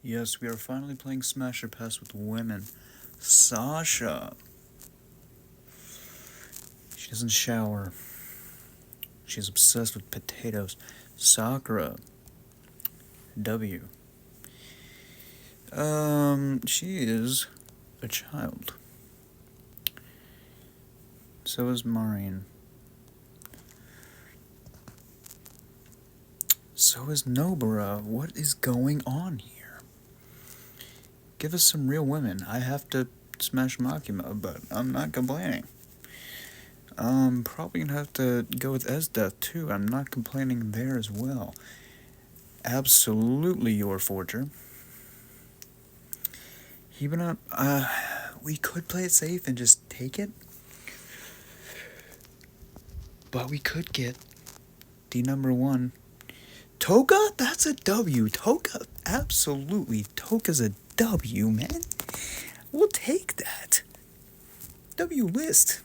Yes, we are finally playing Smash or Pass with women. Sasha. She doesn't shower. She's obsessed with potatoes. Sakura. W. She is a child. So is Marion. So is Nobara. What is going on here? Give us some real women. I have to smash Makima, but I'm not complaining. Probably gonna have to go with Esdeath too. I'm not complaining there as well. Absolutely your Forger. Hibana, we could play it safe and just take it. But we could get the number one. Toka? That's a W. Toka, absolutely. Toka's a W, man. We'll take that. W list.